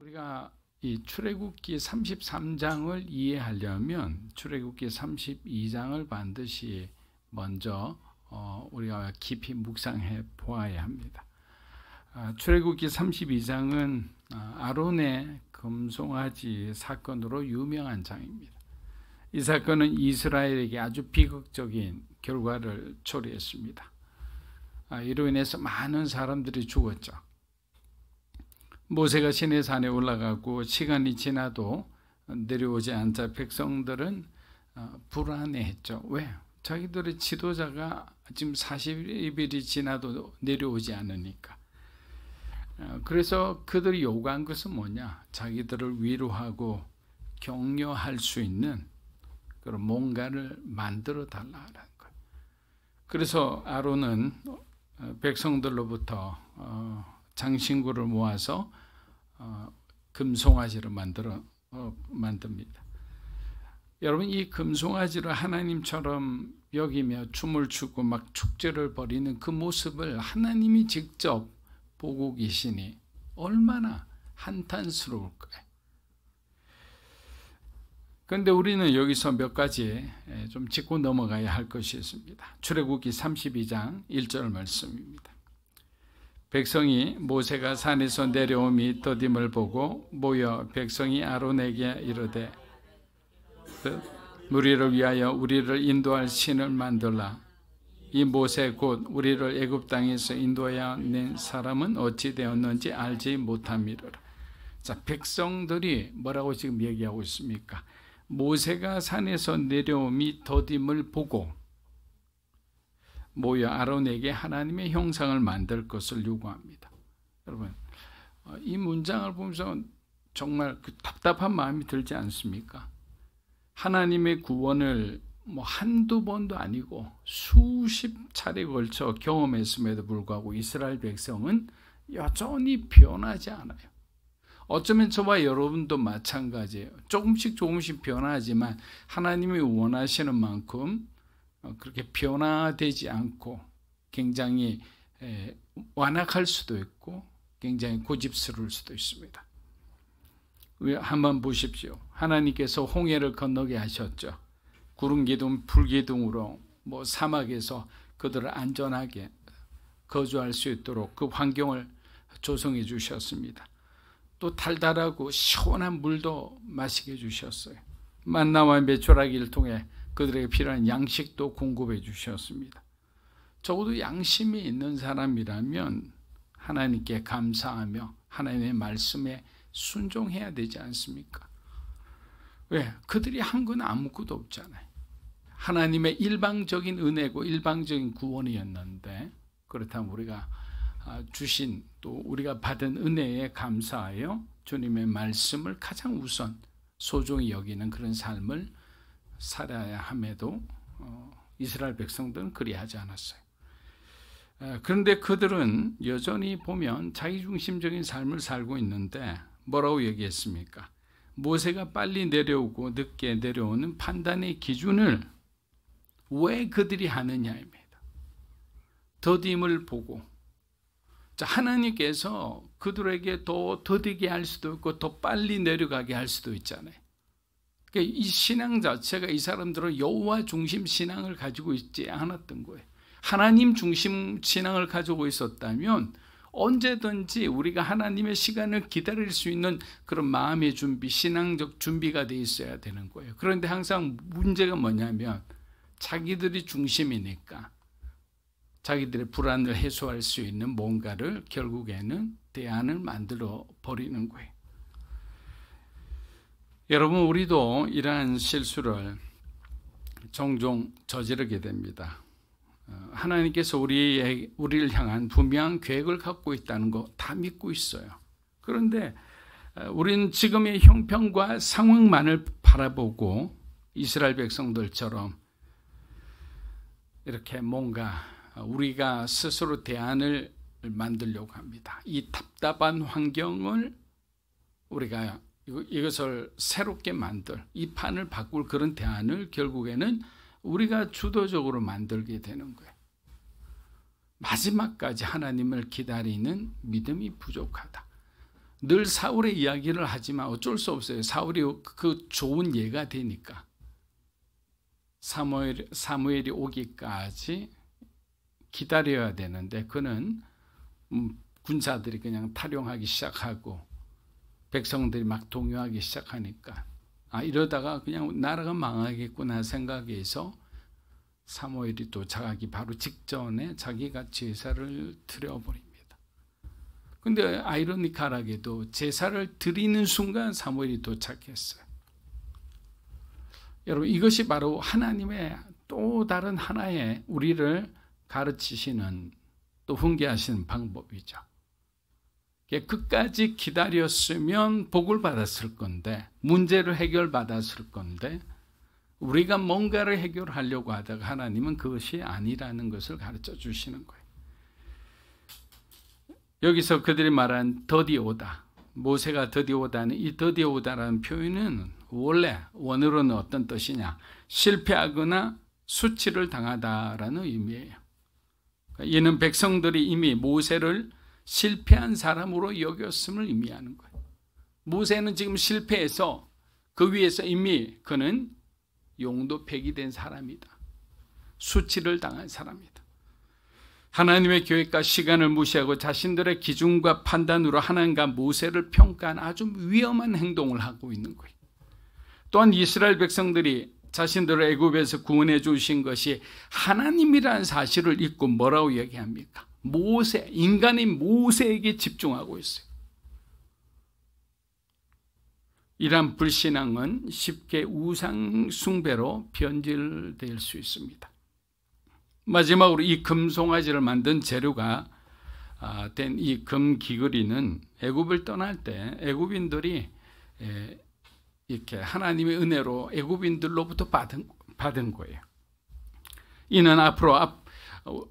우리가 이 출애굽기 33장을 이해하려면 출애굽기 32장을 반드시 먼저 우리가 깊이 묵상해 보아야 합니다. 출애굽기 32장은 아론의 금송아지 사건으로 유명한 장입니다. 이 사건은 이스라엘에게 아주 비극적인 결과를 초래했습니다. 이로 인해서 많은 사람들이 죽었죠. 모세가 시내산에 올라가고 시간이 지나도 내려오지 않자 백성들은 불안해했죠. 왜? 자기들의 지도자가 지금 40일이 지나도 내려오지 않으니까. 그래서 그들이 요구한 것은 뭐냐? 자기들을 위로하고 격려할 수 있는 그런 뭔가를 만들어 달라는 거예요. 그래서 아론은 백성들로부터 장신구를 모아서 금송아지를 만듭니다. 여러분, 이 금송아지를 하나님처럼 여기며 춤을 추고 막 축제를 벌이는 그 모습을 하나님이 직접 보고 계시니 얼마나 한탄스러울 거예요. 그런데 우리는 여기서 몇 가지 좀 짚고 넘어가야 할 것이 있습니다. 출애굽기 32장 1절 말씀입니다. 백성이 모세가 산에서 내려옴이 더딤을 보고 모여 백성이 아론에게 이르되 우리를 위하여 우리를 인도할 신을 만들라. 이 모세 곧 우리를 애굽 땅에서 인도하여 낸 사람은 어찌 되었는지 알지 못함이로라. 자, 백성들이 뭐라고 지금 얘기하고 있습니까? 모세가 산에서 내려옴이 더딤을 보고 모여 아론에게 하나님의 형상을 만들 것을 요구합니다. 여러분, 이 문장을 보면서 정말 답답한 마음이 들지 않습니까? 하나님의 구원을 한두 번도 아니고 수십 차례 걸쳐 경험했음에도 불구하고 이스라엘 백성은 여전히 변하지 않아요. 어쩌면 저와 여러분도 마찬가지예요. 조금씩 변하지만 하나님이 원하시는 만큼 그렇게 변화되지 않고 굉장히 완악할 수도 있고 굉장히 고집스러울 수도 있습니다. 한번 보십시오. 하나님께서 홍해를 건너게 하셨죠. 구름기둥, 불기둥으로 사막에서 그들을 안전하게 거주할 수 있도록 그 환경을 조성해 주셨습니다. 또 달달하고 시원한 물도 마시게 해주셨어요. 만나와 메추라기를 통해 그들에게 필요한 양식도 공급해 주셨습니다. 적어도 양심이 있는 사람이라면 하나님께 감사하며 하나님의 말씀에 순종해야 되지 않습니까? 왜? 그들이 한 건 아무것도 없잖아요. 하나님의 일방적인 은혜고 일방적인 구원이었는데, 그렇다면 우리가 주신 또 우리가 받은 은혜에 감사하여 주님의 말씀을 가장 우선 소중히 여기는 그런 삶을 살아야 함에도 이스라엘 백성들은 그리하지 않았어요. 그런데 그들은 여전히 보면 자기중심적인 삶을 살고 있는데 뭐라고 얘기했습니까? 모세가 빨리 내려오고 늦게 내려오는 판단의 기준을 왜 그들이 하느냐입니다. 더딤을 보고, 하나님께서 그들에게 더 더디게 할 수도 있고 더 빨리 내려가게 할 수도 있잖아요. 그러니까 이 신앙 자체가 이 사람들은 여호와 중심 신앙을 가지고 있지 않았던 거예요. 하나님 중심 신앙을 가지고 있었다면 언제든지 우리가 하나님의 시간을 기다릴 수 있는 그런 마음의 준비, 신앙적 준비가 돼 있어야 되는 거예요. 그런데 항상 문제가 뭐냐면 자기들이 중심이니까 자기들의 불안을 해소할 수 있는 뭔가를 결국에는 대안을 만들어 버리는 거예요. 여러분, 우리도 이러한 실수를 종종 저지르게 됩니다. 하나님께서 우리를 향한 분명한 계획을 갖고 있다는 거 다 믿고 있어요. 그런데 우리는 지금의 형편과 상황만을 바라보고 이스라엘 백성들처럼 이렇게 뭔가 우리가 스스로 대안을 만들려고 합니다. 이 답답한 환경을 우리가 이것을 새롭게 이 판을 바꿀 그런 대안을 결국에는 우리가 주도적으로 만들게 되는 거예요. 마지막까지 하나님을 기다리는 믿음이 부족하다. 늘 사울의 이야기를 하지만 어쩔 수 없어요. 사울이 그 좋은 예가 되니까. 사무엘이 오기까지 기다려야 되는데 그는 군사들이 그냥 탈용하기 시작하고 백성들이 막 동요하기 시작하니까 이러다가 그냥 나라가 망하겠구나 생각해서 사무엘이 도착하기 바로 직전에 자기가 제사를 드려버립니다. 근데 아이러니컬하게도 제사를 드리는 순간 사무엘이 도착했어요. 여러분, 이것이 바로 하나님의 또 다른 하나의 우리를 가르치시는 또 훈계하시는 방법이죠. 끝까지 기다렸으면 복을 받았을 건데, 문제를 해결받았을 건데, 우리가 뭔가를 해결하려고 하다가 하나님은 그것이 아니라는 것을 가르쳐 주시는 거예요. 여기서 그들이 말한 더디오다, 모세가 더디오다는 이 더디오다라는 표현은 원래 원어로는 어떤 뜻이냐, 실패하거나 수치를 당하다라는 의미예요. 이는 백성들이 이미 모세를 실패한 사람으로 여겼음을 의미하는 거예요. 모세는 지금 실패해서 그 위에서 이미 그는 용도 폐기된 사람이다. 수치를 당한 사람이다. 하나님의 계획과 시간을 무시하고 자신들의 기준과 판단으로 하나님과 모세를 평가한 아주 위험한 행동을 하고 있는 거예요. 또한 이스라엘 백성들이 자신들을 애굽에서 구원해 주신 것이 하나님이라는 사실을 잊고 뭐라고 얘기합니까? 모세, 인간인 모세에게 집중하고 있어요. 이러한 불신앙은 쉽게 우상 숭배로 변질될 수 있습니다. 마지막으로 이 금송아지를 만든 재료가 된 이 금귀걸이는 애굽을 떠날 때 애굽인들이 이렇게 하나님의 은혜로 애굽인들로부터 받은 거예요. 이는 앞으로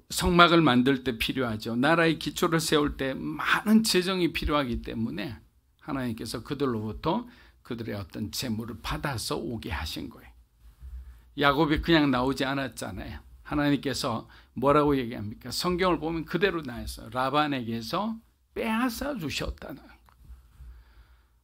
성막을 만들 때 필요하죠. 나라의 기초를 세울 때 많은 재정이 필요하기 때문에 하나님께서 그들로부터 그들의 어떤 재물을 받아서 오게 하신 거예요. 야곱이 그냥 나오지 않았잖아요. 하나님께서 뭐라고 얘기합니까? 성경을 보면 그대로 나와서 라반에게서 빼앗아 주셨다는 거예요.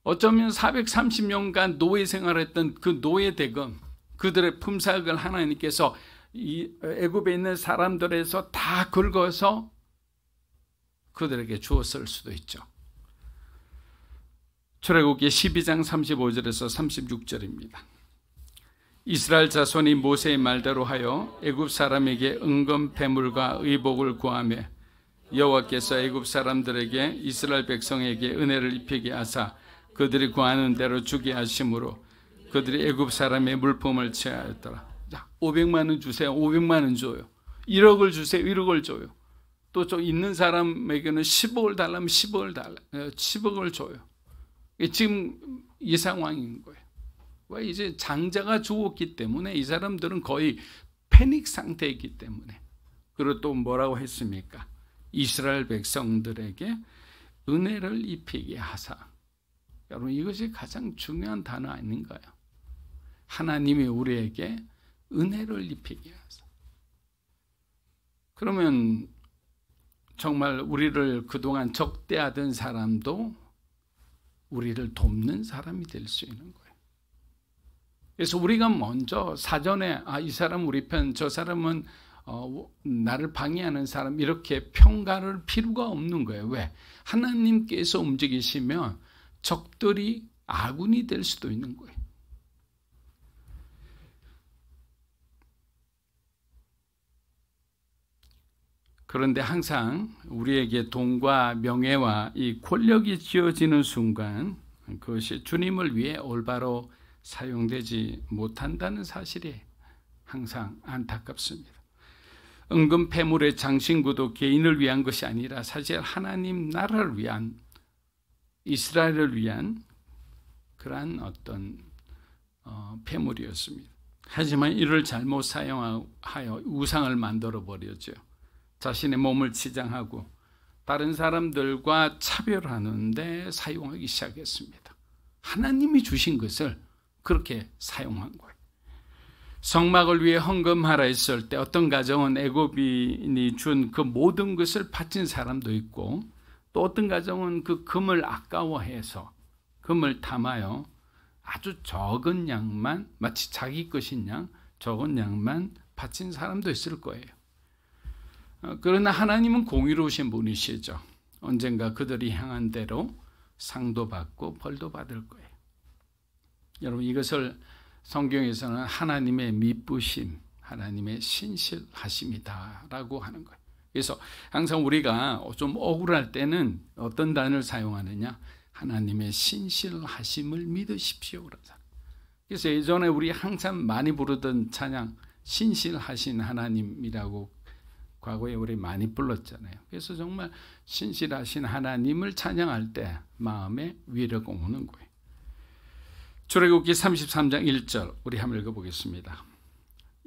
어쩌면 430년간 노예 생활했던 그 노예 대금, 그들의 품삯을 하나님께서 이 애굽에 있는 사람들에서 다 긁어서 그들에게 주었을 수도 있죠. 출애굽기 12장 35절에서 36절입니다. 이스라엘 자손이 모세의 말대로 하여 애굽 사람에게 은금 배물과 의복을 구하며 여호와께서 애굽 사람들에게 이스라엘 백성에게 은혜를 입히게 하사 그들이 구하는 대로 주게 하심으로 그들이 애굽 사람의 물품을 취하였더라. 자, 500만 원 주세요. 500만 원 줘요. 1억을 주세요. 1억을 줘요. 또 저 있는 사람에게는 10억을 달라면 10억을 줘요. 지금 이 상황인 거예요. 왜? 이제 장자가 죽었기 때문에 이 사람들은 거의 패닉 상태이기 때문에. 그리고 또 뭐라고 했습니까? 이스라엘 백성들에게 은혜를 입히게 하사. 여러분, 이것이 가장 중요한 단어 아닌가요? 하나님이 우리에게 은혜를 입히게 하사. 그러면 정말 우리를 그동안 적대하던 사람도 우리를 돕는 사람이 될 수 있는 거예요. 그래서 우리가 먼저 사전에 이 사람 우리 편, 저 사람은 나를 방해하는 사람, 이렇게 평가를 필요가 없는 거예요. 왜? 하나님께서 움직이시면 적들이 아군이 될 수도 있는 거예요. 그런데 항상 우리에게 돈과 명예와 이 권력이 쥐어지는 순간 그것이 주님을 위해 올바로 사용되지 못한다는 사실이 항상 안타깝습니다. 은금 폐물의 장신구도 개인을 위한 것이 아니라 사실 하나님 나라를 위한, 이스라엘을 위한 그러한 어떤 폐물이었습니다. 하지만 이를 잘못 사용하여 우상을 만들어 버렸죠. 자신의 몸을 치장하고 다른 사람들과 차별하는데 사용하기 시작했습니다. 하나님이 주신 것을 그렇게 사용한 거예요. 성막을 위해 헌금하라 했을 때 어떤 가정은 애굽인이 준 그 모든 것을 바친 사람도 있고, 또 어떤 가정은 그 금을 아까워해서 금을 담아요. 아주 적은 양만, 마치 자기 것인 양, 적은 양만 바친 사람도 있을 거예요. 그러나 하나님은 공의로우신 분이시죠. 언젠가 그들이 향한 대로 상도 받고 벌도 받을 거예요. 여러분, 이것을 성경에서는 하나님의 미쁘심, 하나님의 신실하심이다라고 하는 거예요. 그래서 항상 우리가 좀 억울할 때는 어떤 단어를 사용하느냐? 하나님의 신실하심을 믿으십시오. 그래서 예전에 우리 항상 많이 부르던 찬양, 신실하신 하나님이라고 과거에 우리 많이 불렀잖아요. 그래서 정말 신실하신 하나님을 찬양할 때 마음에 위로가 오는 거예요. 출애굽기 33장 1절 우리 한번 읽어보겠습니다.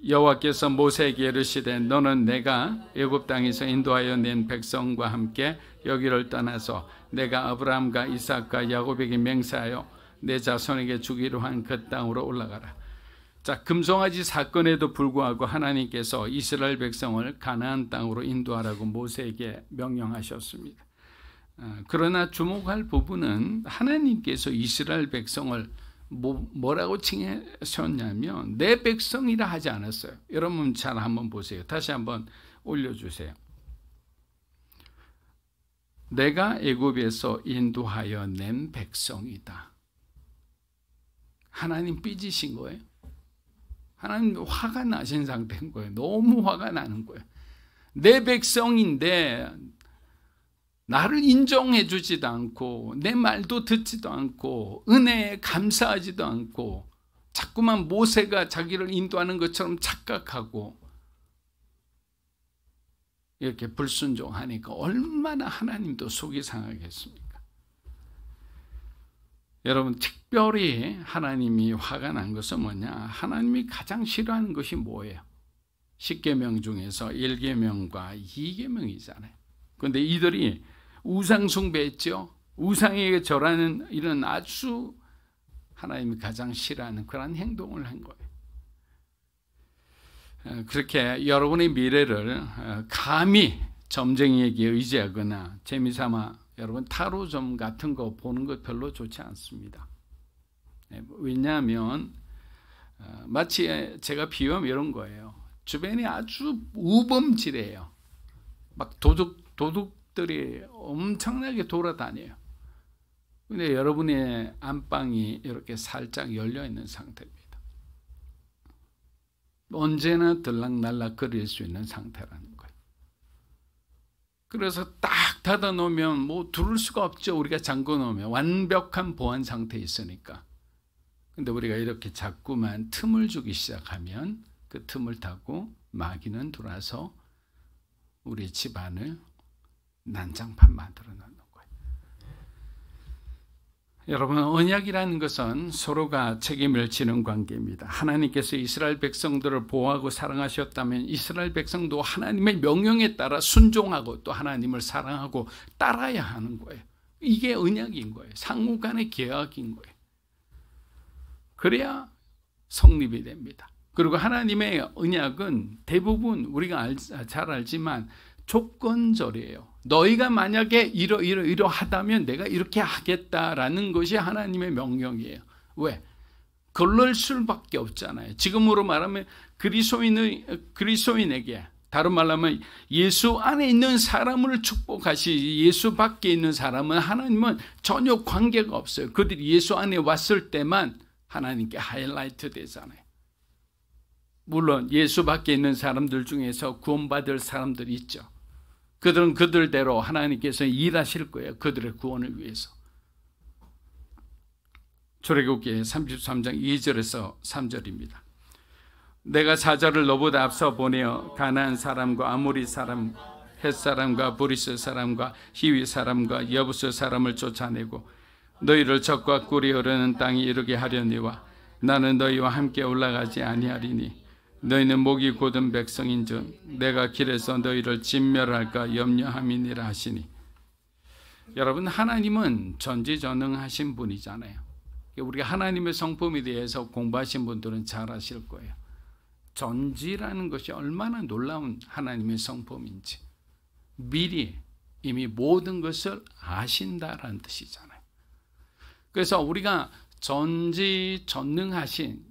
여호와께서 모세에게 이르시되 너는 내가 애굽 땅에서 인도하여 낸 백성과 함께 여기를 떠나서 내가 아브라함과 이삭과 야곱에게 맹세하여 내 자손에게 주기로 한 그 땅으로 올라가라. 자, 금송아지 사건에도 불구하고 하나님께서 이스라엘 백성을 가나안 땅으로 인도하라고 모세에게 명령하셨습니다. 그러나 주목할 부분은 하나님께서 이스라엘 백성을 뭐라고 칭하셨냐면 내 백성이라 하지 않았어요. 여러분 잘 한번 보세요. 다시 한번 올려주세요. 내가 애굽에서 인도하여 낸 백성이다. 하나님 삐지신 거예요. 하나님 화가 나신 상태인 거예요. 너무 화가 나는 거예요. 내 백성인데 나를 인정해 주지도 않고 내 말도 듣지도 않고 은혜에 감사하지도 않고 자꾸만 모세가 자기를 인도하는 것처럼 착각하고 이렇게 불순종하니까 얼마나 하나님도 속이 상하겠습니까? 여러분, 특별히 하나님이 화가 난 것은 뭐냐? 하나님이 가장 싫어하는 것이 뭐예요? 10계명 중에서 1계명과 2계명이잖아요. 그런데 이들이 우상 숭배했죠. 우상에게 절하는 이런 아주 하나님이 가장 싫어하는 그런 행동을 한 거예요. 그렇게 여러분의 미래를 감히 점쟁이에게 의지하거나 재미삼아 여러분 타로점 같은 거 보는 것 별로 좋지 않습니다. 왜냐하면 마치 제가 비유하면 이런 거예요. 주변이 아주 우범지래요. 막 도둑들이 엄청나게 돌아다녀요. 근데 여러분의 안방이 이렇게 살짝 열려 있는 상태입니다. 언제나 들락날락 거릴 수 있는 상태라는 거예요. 그래서 딱 닫아 놓으면 뭐 들을 수가 없죠. 우리가 잠궈 놓으면 완벽한 보안 상태에 있으니까. 근데 우리가 이렇게 자꾸만 틈을 주기 시작하면 그 틈을 타고 마귀는 들어와서 우리 집안을 난장판 만들어 놓는 거예요. 여러분, 언약이라는 것은 서로가 책임을 지는 관계입니다. 하나님께서 이스라엘 백성들을 보호하고 사랑하셨다면 이스라엘 백성도 하나님의 명령에 따라 순종하고 또 하나님을 사랑하고 따라야 하는 거예요. 이게 언약인 거예요. 상호 간의 계약인 거예요. 그래야 성립이 됩니다. 그리고 하나님의 언약은 대부분 우리가 잘 알지만 조건절이에요. 너희가 만약에 이러하다면 내가 이렇게 하겠다라는 것이 하나님의 명령이에요. 왜? 그럴 수밖에 없잖아요. 지금으로 말하면 그리스도인에게, 다른 말로 하면 예수 안에 있는 사람을 축복하시, 예수 밖에 있는 사람은 하나님은 전혀 관계가 없어요. 그들이 예수 안에 왔을 때만 하나님께 하이라이트 되잖아요. 물론 예수 밖에 있는 사람들 중에서 구원받을 사람들이 있죠. 그들은 그들대로 하나님께서 일하실 거예요. 그들의 구원을 위해서. 출애굽기 33장 2절에서 3절입니다. 내가 사자를 너보다 앞서 보내어 가나안 사람과 아모리 사람, 헷 사람과 브리스 사람과 히위 사람과 여부스 사람을 쫓아내고 너희를 적과 꿀이 흐르는 땅에 이르게 하려니와 나는 너희와 함께 올라가지 아니하리니 너희는 목이 곧은 백성인즉 내가 길에서 너희를 진멸할까 염려함이니라 하시니. 여러분, 하나님은 전지전능하신 분이잖아요. 우리가 하나님의 성품에 대해서 공부하신 분들은 잘 아실 거예요. 전지라는 것이 얼마나 놀라운 하나님의 성품인지 미리 이미 모든 것을 아신다라는 뜻이잖아요. 그래서 우리가 전지전능하신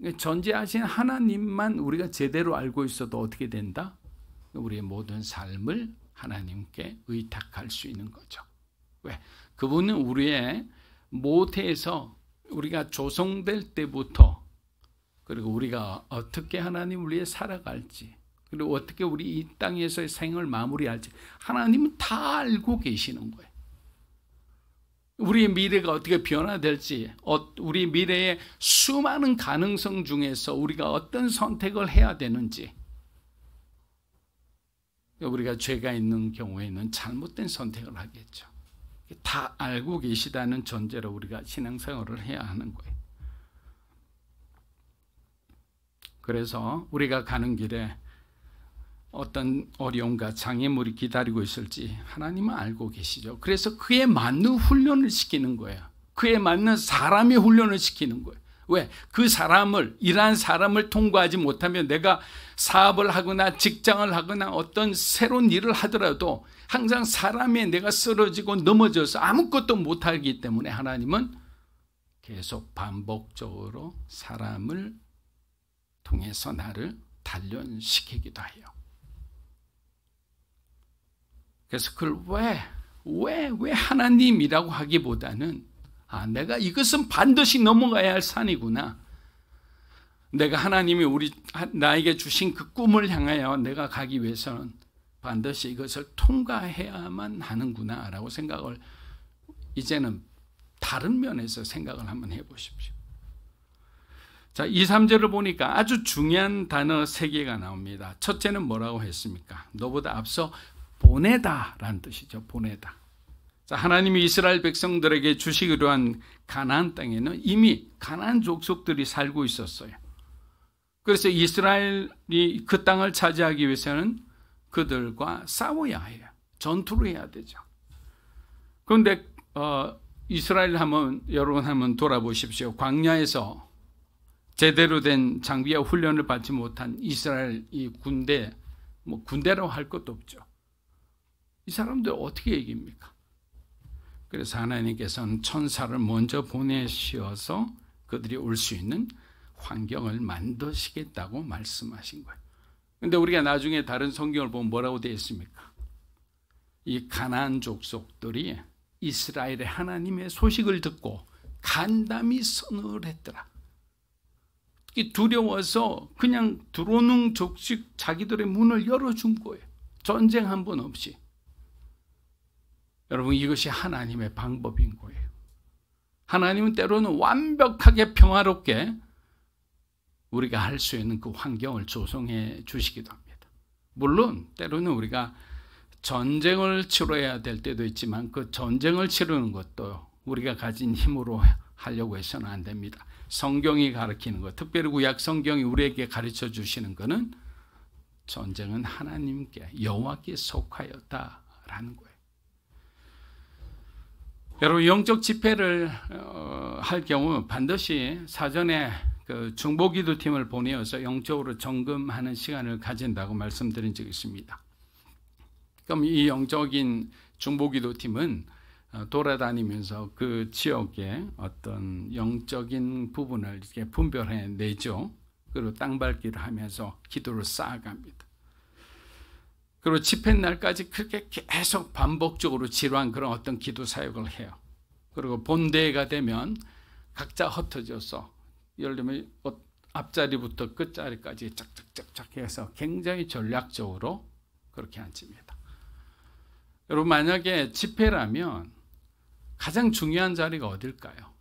하나님만 우리가 제대로 알고 있어도 어떻게 된다? 우리의 모든 삶을 하나님께 의탁할 수 있는 거죠. 왜? 그분은 우리의 모태에서 우리가 조성될 때부터, 그리고 우리가 어떻게 하나님을 위해 살아갈지, 그리고 어떻게 우리 이 땅에서의 생을 마무리할지 하나님은 다 알고 계시는 거예요. 우리의 미래가 어떻게 변화될지, 우리 미래의 수많은 가능성 중에서 우리가 어떤 선택을 해야 되는지, 우리가 죄가 있는 경우에는 잘못된 선택을 하겠죠. 다 알고 계시다는 전제로 우리가 신앙생활을 해야 하는 거예요. 그래서 우리가 가는 길에 어떤 어려움과 장애물이 기다리고 있을지 하나님은 알고 계시죠. 그래서 그에 맞는 훈련을 시키는 거예요. 그에 맞는 사람의 훈련을 시키는 거예요. 왜? 그 사람을, 이러한 사람을 통과하지 못하면 내가 사업을 하거나 직장을 하거나 어떤 새로운 일을 하더라도 항상 사람에 내가 쓰러지고 넘어져서 아무것도 못하기 때문에 하나님은 계속 반복적으로 사람을 통해서 나를 단련시키기도 해요. 그래서 그걸 왜 하나님이라고 하기보다는 내가 이것은 반드시 넘어가야 할 산이구나. 내가 하나님이 나에게 주신 그 꿈을 향하여 내가 가기 위해서는 반드시 이것을 통과해야만 하는구나 라고 생각을 이제는 다른 면에서 생각을 한번 해보십시오. 자, 2, 3절을 보니까 아주 중요한 단어 3개가 나옵니다. 첫째는 뭐라고 했습니까? 너보다 앞서 보내다 라는 뜻이죠. 보내다. 자, 하나님이 이스라엘 백성들에게 주시기로 한 가나안 땅에는 이미 가나안 족속들이 살고 있었어요. 그래서 이스라엘이 그 땅을 차지하기 위해서는 그들과 싸워야 해요. 전투를 해야 되죠. 그런데 이스라엘 여러분 한번 돌아보십시오. 광야에서 제대로 된 장비와 훈련을 받지 못한 이스라엘 이 군대, 군대라고 할 것도 없죠. 이 사람들 어떻게 이깁니까? 그래서 하나님께서는 천사를 먼저 보내셔서 그들이 올 수 있는 환경을 만드시겠다고 말씀하신 거예요. 그런데 우리가 나중에 다른 성경을 보면 뭐라고 되어 있습니까? 이 가나안 족속들이 이스라엘의 하나님의 소식을 듣고 간담이 선을 했더라. 두려워서 그냥 들어오는 족속 자기들의 문을 열어준 거예요. 전쟁 한 번 없이. 여러분, 이것이 하나님의 방법인 거예요. 하나님은 때로는 완벽하게 평화롭게 우리가 할 수 있는 그 환경을 조성해 주시기도 합니다. 물론 때로는 우리가 전쟁을 치러야 될 때도 있지만 그 전쟁을 치르는 것도 우리가 가진 힘으로 하려고 해서는 안 됩니다. 성경이 가르치는 것, 특별히 구약 성경이 우리에게 가르쳐 주시는 것은 전쟁은 하나님께, 여호와께 속하였다라는 거예요. 여러분, 영적 집회를 할 경우 반드시 사전에 그 중보기도 팀을 보내어서 영적으로 점검하는 시간을 가진다고 말씀드린 적이 있습니다. 그럼 이 영적인 중보기도 팀은 돌아다니면서 그 지역의 어떤 영적인 부분을 이렇게 분별해 내죠. 그리고 땅밟기를 하면서 기도를 쌓아갑니다. 그리고 집회 날까지 그렇게 계속 반복적으로 지루한 그런 어떤 기도 사역을 해요. 그리고 본대회가 되면 각자 흩어져서 예를 들면 앞자리부터 끝자리까지 짝짝짝짝 해서 굉장히 전략적으로 그렇게 앉힙니다. 여러분, 만약에 집회라면 가장 중요한 자리가 어딜까요?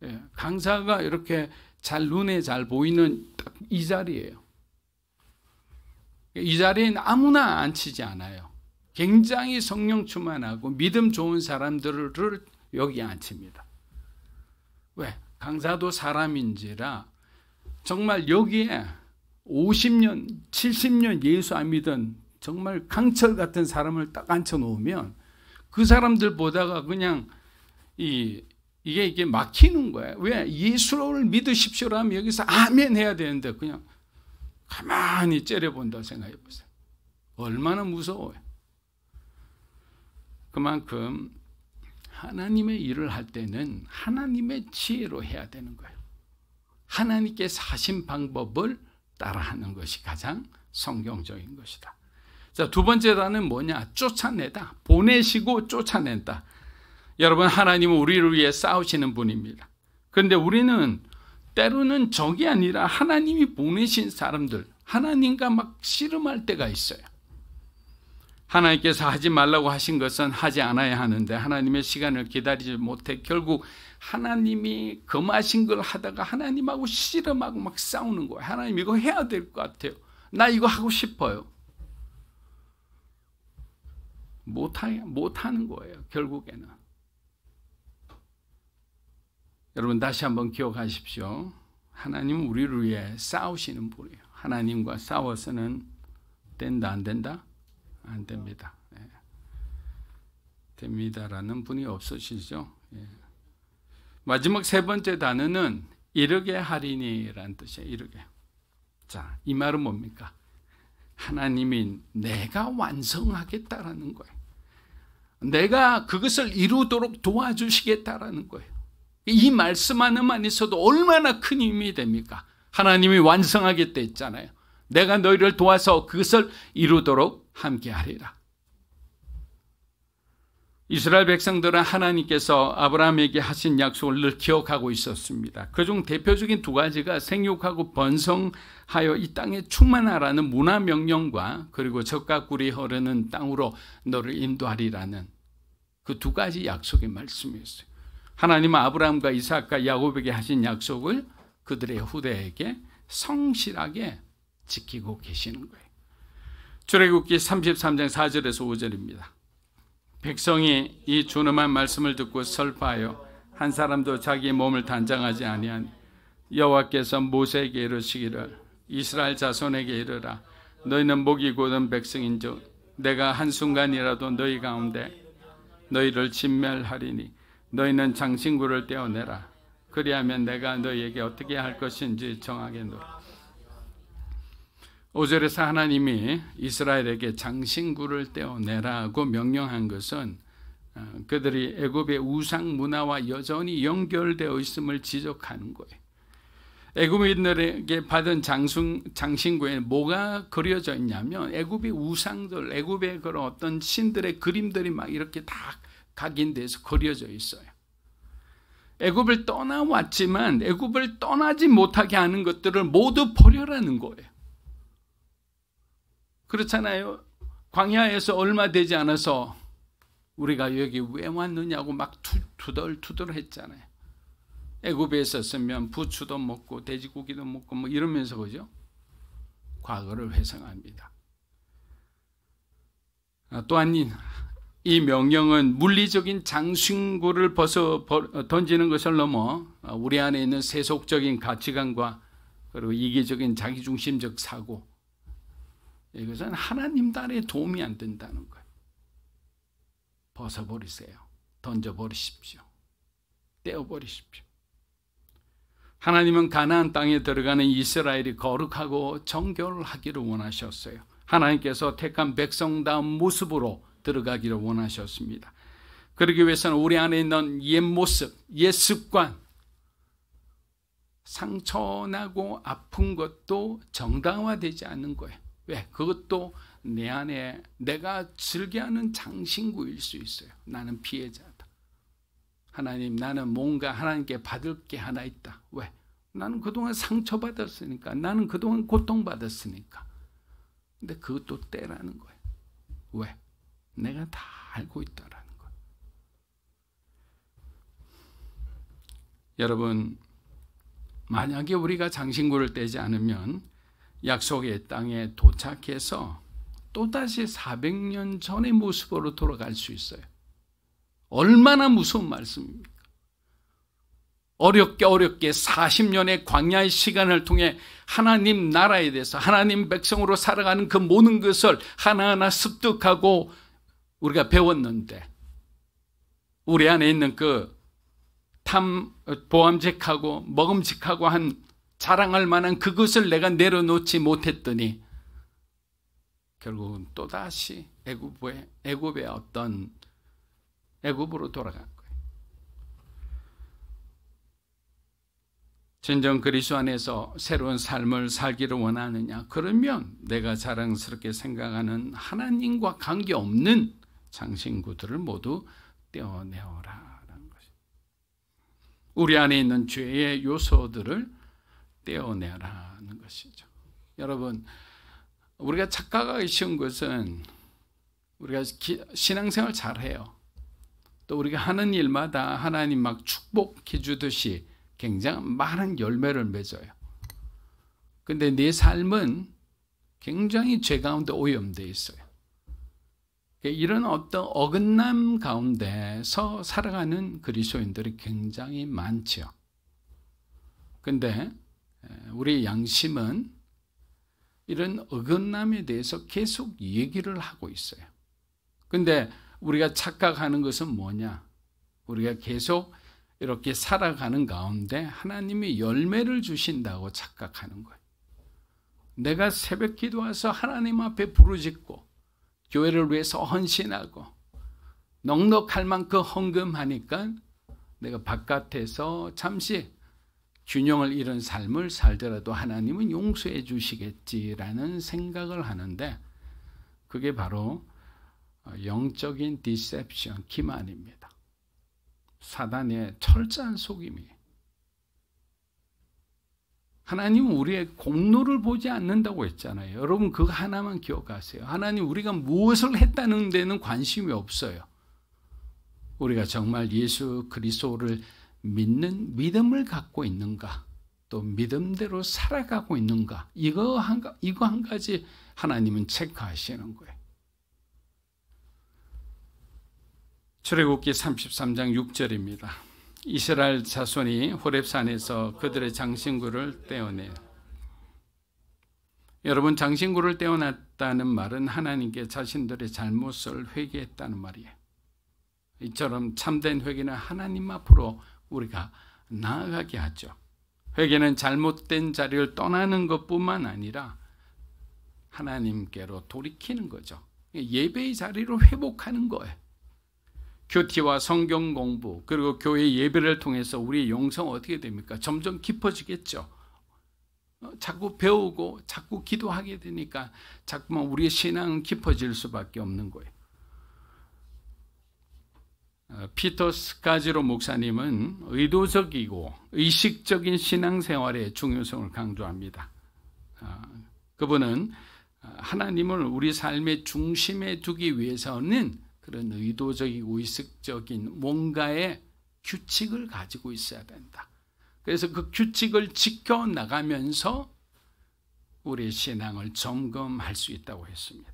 예, 강사가 이렇게 눈에 잘 보이는 딱 이 자리예요. 이 자리에는 아무나 앉히지 않아요. 굉장히 성령 충만하고 믿음 좋은 사람들을 여기 앉힙니다. 왜? 강사도 사람인지라 정말 여기에 50년, 70년 예수 안 믿은 정말 강철 같은 사람을 딱 앉혀놓으면 그 사람들 보다가 그냥 이게 막히는 거예요. 왜? 예수를 믿으십시오라면 여기서 아멘 해야 되는데 그냥 가만히 째려본다 생각해 보세요. 얼마나 무서워요. 그만큼 하나님의 일을 할 때는 하나님의 지혜로 해야 되는 거예요. 하나님께서 하신 방법을 따라하는 것이 가장 성경적인 것이다. 자, 두 번째 단은 뭐냐? 쫓아내다. 보내시고 쫓아낸다. 여러분, 하나님은 우리를 위해 싸우시는 분입니다. 그런데 우리는 때로는 적이 아니라 하나님이 보내신 사람들, 하나님과 막 씨름할 때가 있어요. 하나님께서 하지 말라고 하신 것은 하지 않아야 하는데 하나님의 시간을 기다리지 못해 결국 하나님이 금하신 걸 하다가 하나님하고 씨름하고 막 싸우는 거예요. 하나님 이거 해야 될 것 같아요. 나 이거 하고 싶어요. 못하는 거예요. 결국에는. 여러분 다시 한번 기억하십시오. 하나님은 우리를 위해 싸우시는 분이에요. 하나님과 싸워서는 된다 안 된다? 안 됩니다. 예. 됩니다라는 분이 없으시죠. 예. 마지막 세 번째 단어는 이르게 하리니라는 뜻이에요. 이르게. 자, 이 말은 뭡니까? 하나님이 내가 완성하겠다라는 거예요. 내가 그것을 이루도록 도와주시겠다라는 거예요. 이 말씀 하나만 있어도 얼마나 큰 힘이 됩니까? 하나님이 완성하겠다 했잖아요. 내가 너희를 도와서 그것을 이루도록 함께하리라. 이스라엘 백성들은 하나님께서 아브라함에게 하신 약속을 늘 기억하고 있었습니다. 그중 대표적인 두 가지가 생육하고 번성하여 이 땅에 충만하라는 문화 명령과 그리고 젖과 꿀이 흐르는 땅으로 너를 인도하리라는 그 두 가지 약속의 말씀이었어요. 하나님은 아브라함과 이삭과 야곱에게 하신 약속을 그들의 후대에게 성실하게 지키고 계시는 거예요. 출애굽기 33장 4절에서 5절입니다. 백성이 이 준엄한 말씀을 듣고 설파하여 한 사람도 자기의 몸을 단장하지 아니하니 여호와께서 모세에게 이르시기를 이스라엘 자손에게 이르라 너희는 목이 곧은 백성인즉 내가 한순간이라도 너희 가운데 너희를 진멸하리니 너희는 장신구를 떼어내라 그리하면 내가 너희에게 어떻게 할 것인지 정하겠노라. 5절에서 하나님이 이스라엘에게 장신구를 떼어내라고 명령한 것은 그들이 애굽의 우상 문화와 여전히 연결되어 있음을 지적하는 거예요. 애굽인들에게 받은 장신구에는 뭐가 그려져 있냐면 애굽의 우상들, 애굽의 그런 어떤 신들의 그림들이 막 이렇게 다 각인돼서 그려져 있어요. 애굽을 떠나왔지만 애굽을 떠나지 못하게 하는 것들을 모두 버려라는 거예요. 그렇잖아요. 광야에서 얼마 되지 않아서 우리가 여기 왜 왔느냐고 막 투덜투덜 했잖아요. 애굽에 있었으면 부추도 먹고 돼지고기도 먹고 뭐 이러면서 그죠? 과거를 회상합니다. 또한 이 명령은 물리적인 장신구를 벗어 던지는 것을 넘어 우리 안에 있는 세속적인 가치관과 그리고 이기적인 자기중심적 사고 이것은 하나님 나라에 도움이 안 된다는 거예요. 벗어버리세요. 던져버리십시오. 떼어버리십시오. 하나님은 가나안 땅에 들어가는 이스라엘이 거룩하고 정결하기를 원하셨어요. 하나님께서 택한 백성다운 모습으로 들어가기를 원하셨습니다. 그러기 위해서는 우리 안에 있는 옛 모습, 옛 습관, 상처나고 아픈 것도 정당화되지 않는 거예요. 왜? 그것도 내 안에 내가 즐겨하는 장신구일 수 있어요. 나는 피해자다. 하나님, 나는 뭔가 하나님께 받을 게 하나 있다. 왜? 나는 그동안 상처받았으니까. 나는 그동안 고통받았으니까. 근데 그것도 떼라는 거예요. 왜? 내가 다 알고 있다라는 거예요. 여러분, 만약에 우리가 장신구를 떼지 않으면 약속의 땅에 도착해서 또다시 400년 전의 모습으로 돌아갈 수 있어요. 얼마나 무서운 말씀입니까? 어렵게 40년의 광야의 시간을 통해 하나님 나라에 대해서 하나님 백성으로 살아가는 그 모든 것을 하나하나 습득하고 우리가 배웠는데 우리 안에 있는 그 보암직하고 먹음직하고 한 자랑할 만한 그것을 내가 내려놓지 못했더니 결국은 또다시 애굽의 어떤 애굽으로 돌아간 거예요. 진정 그리스도 안에서 새로운 삶을 살기를 원하느냐? 그러면 내가 자랑스럽게 생각하는 하나님과 관계없는 장신구들을 모두 떼어내어라라는 것이죠. 우리 안에 있는 죄의 요소들을 떼어내라는 것이죠. 여러분, 우리가 착각하기 쉬운 것은 우리가 신앙생활 잘해요. 또 우리가 하는 일마다 하나님 막 축복해 주듯이 굉장히 많은 열매를 맺어요. 근데 내 삶은 굉장히 죄 가운데 오염되어 있어요. 이런 어떤 어긋남 가운데서 살아가는 그리스도인들이 굉장히 많죠. 근데 우리 양심은 이런 어긋남에 대해서 계속 얘기를 하고 있어요. 근데 우리가 착각하는 것은 뭐냐? 우리가 계속 이렇게 살아가는 가운데 하나님이 열매를 주신다고 착각하는 거예요. 내가 새벽 기도와서 하나님 앞에 부르짖고 교회를 위해서 헌신하고 넉넉할 만큼 헌금하니까 내가 바깥에서 잠시 균형을 잃은 삶을 살더라도 하나님은 용서해 주시겠지라는 생각을 하는데 그게 바로 영적인 디셉션, 기만입니다. 사단의 철저한 속임이에요. 하나님은 우리의 공로를 보지 않는다고 했잖아요. 여러분 그거 하나만 기억하세요. 하나님 우리가 무엇을 했다는 데는 관심이 없어요. 우리가 정말 예수 그리스도를 믿는 믿음을 갖고 있는가, 또 믿음대로 살아가고 있는가, 이거 한 가지 하나님은 체크하시는 거예요. 출애굽기 33장 6절입니다. 이스라엘 자손이 호렙산에서 그들의 장신구를 떼어내요. 여러분, 장신구를 떼어놨다는 말은 하나님께 자신들의 잘못을 회개했다는 말이에요. 이처럼 참된 회개는 하나님 앞으로 우리가 나아가게 하죠. 회개는 잘못된 자리를 떠나는 것뿐만 아니라 하나님께로 돌이키는 거죠. 예배의 자리로 회복하는 거예요. 큐티와 성경 공부 그리고 교회 예배를 통해서 우리의 영성은 어떻게 됩니까? 점점 깊어지겠죠. 자꾸 배우고 자꾸 기도하게 되니까 자꾸만 우리의 신앙은 깊어질 수밖에 없는 거예요. 피터 스카지로 목사님은 의도적이고 의식적인 신앙생활의 중요성을 강조합니다. 그분은 하나님을 우리 삶의 중심에 두기 위해서는 그런 의도적이고 의식적인 뭔가의 규칙을 가지고 있어야 된다. 그래서 그 규칙을 지켜나가면서 우리의 신앙을 점검할 수 있다고 했습니다.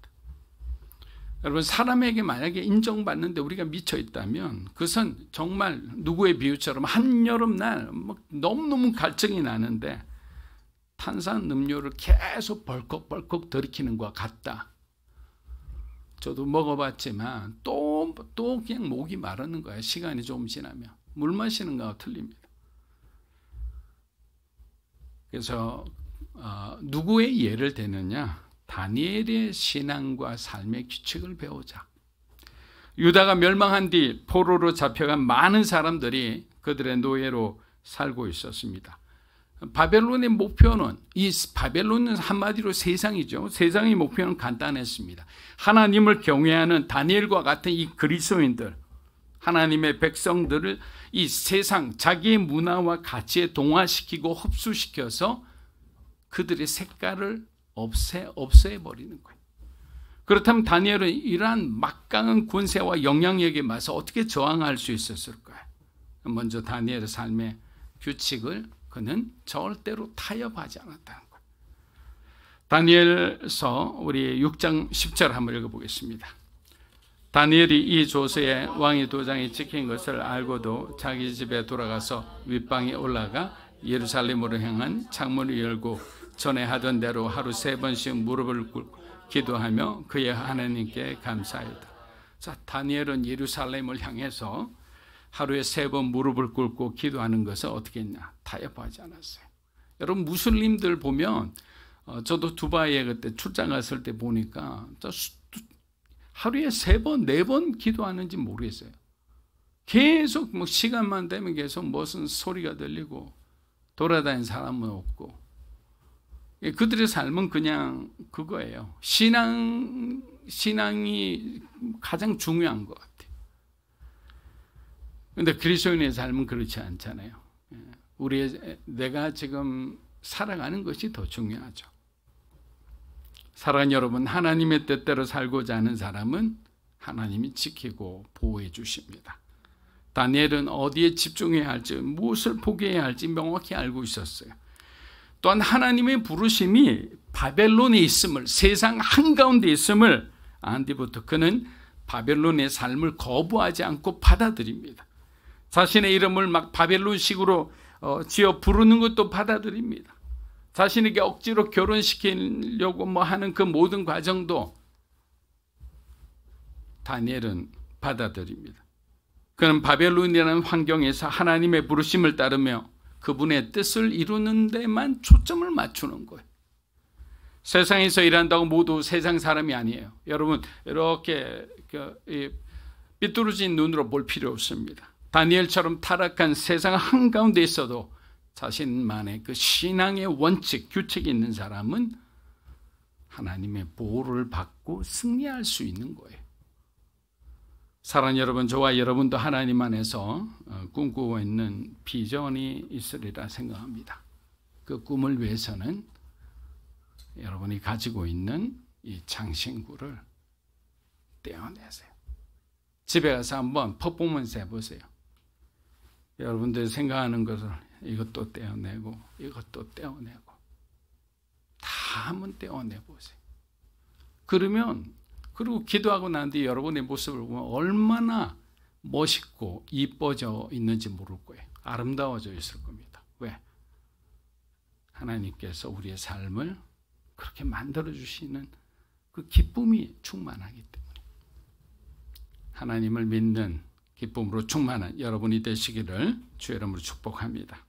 여러분, 사람에게 만약에 인정받는데 우리가 미쳐 있다면 그것은 정말 누구의 비유처럼 한여름날 너무너무 갈증이 나는데 탄산음료를 계속 벌컥벌컥 들이키는 것과 같다. 저도 먹어봤지만 또 그냥 목이 마르는 거예요. 시간이 좀 지나면. 물 마시는 거와 틀립니다. 그래서 누구의 예를 대느냐? 다니엘의 신앙과 삶의 규칙을 배우자. 유다가 멸망한 뒤 포로로 잡혀간 많은 사람들이 그들의 노예로 살고 있었습니다. 바벨론의 목표는, 이 바벨론은 한마디로 세상이죠. 세상의 목표는 간단했습니다. 하나님을 경외하는 다니엘과 같은 이 그리스도인들, 하나님의 백성들을 이 세상 자기의 문화와 가치에 동화시키고 흡수시켜서 그들의 색깔을 없애버리는 거예요. 그렇다면 다니엘은 이러한 막강한 권세와 영향력에 맞서 어떻게 저항할 수 있었을까요? 먼저 다니엘의 삶의 규칙을 그는 절대로 타협하지 않았다는 거예요. 다니엘서 우리 6장 10절 한번 읽어보겠습니다. 다니엘이 이 조서에 왕의 도장이 찍힌 것을 알고도 자기 집에 돌아가서 윗방에 올라가 예루살렘으로 향한 창문을 열고 전에 하던 대로 하루 3번씩 무릎을 꿇고 기도하며 그의 하나님께 감사하였다. 자, 다니엘은 예루살렘을 향해서 하루에 3번 무릎을 꿇고 기도하는 것을 어떻게 했냐? 타협하지 않았어요. 여러분, 무슬림들 보면 저도 두바이에 그때 출장 갔을 때 보니까 하루에 3번, 4번 기도하는지 모르겠어요. 계속 뭐 시간만 되면 계속 무슨 소리가 들리고 돌아다니는 사람은 없고, 그들의 삶은 그냥 그거예요. 신앙이 가장 중요한 것 같아요. 그런데 그리스도인의 삶은 그렇지 않잖아요. 내가 지금 살아가는 것이 더 중요하죠. 사랑하는 여러분, 하나님의 뜻대로 살고자 하는 사람은 하나님이 지키고 보호해 주십니다. 다니엘은 어디에 집중해야 할지, 무엇을 포기해야 할지 명확히 알고 있었어요. 또한 하나님의 부르심이 바벨론에 있음을, 세상 한가운데 있음을 안 뒤부터 그는 바벨론의 삶을 거부하지 않고 받아들입니다. 자신의 이름을 막 바벨론식으로 지어 부르는 것도 받아들입니다. 자신에게 억지로 결혼시키려고 하는 그 모든 과정도 다니엘은 받아들입니다. 그는 바벨론이라는 환경에서 하나님의 부르심을 따르며 그분의 뜻을 이루는 데만 초점을 맞추는 거예요. 세상에서 일한다고 모두 세상 사람이 아니에요. 여러분, 이렇게 삐뚤어진 눈으로 볼 필요 없습니다. 다니엘처럼 타락한 세상 한가운데 있어도 자신만의 그 신앙의 원칙, 규칙이 있는 사람은 하나님의 보호를 받고 승리할 수 있는 거예요. 사랑하는 여러분, 저와 여러분도 하나님 안에서 꿈꾸고 있는 비전이 있으리라 생각합니다. 그 꿈을 위해서는 여러분이 가지고 있는 이 장신구를 떼어내세요. 집에 가서 한번 퍼포먼스 해보세요. 여러분들이 생각하는 것을 이것도 떼어내고 이것도 떼어내고 다 한번 떼어내보세요. 그리고 기도하고 난 뒤에 여러분의 모습을 보면 얼마나 멋있고 이뻐져 있는지 모를 거예요. 아름다워져 있을 겁니다. 왜? 하나님께서 우리의 삶을 그렇게 만들어주시는 그 기쁨이 충만하기 때문에 하나님을 믿는 기쁨으로 충만한 여러분이 되시기를 주의 이름으로 축복합니다.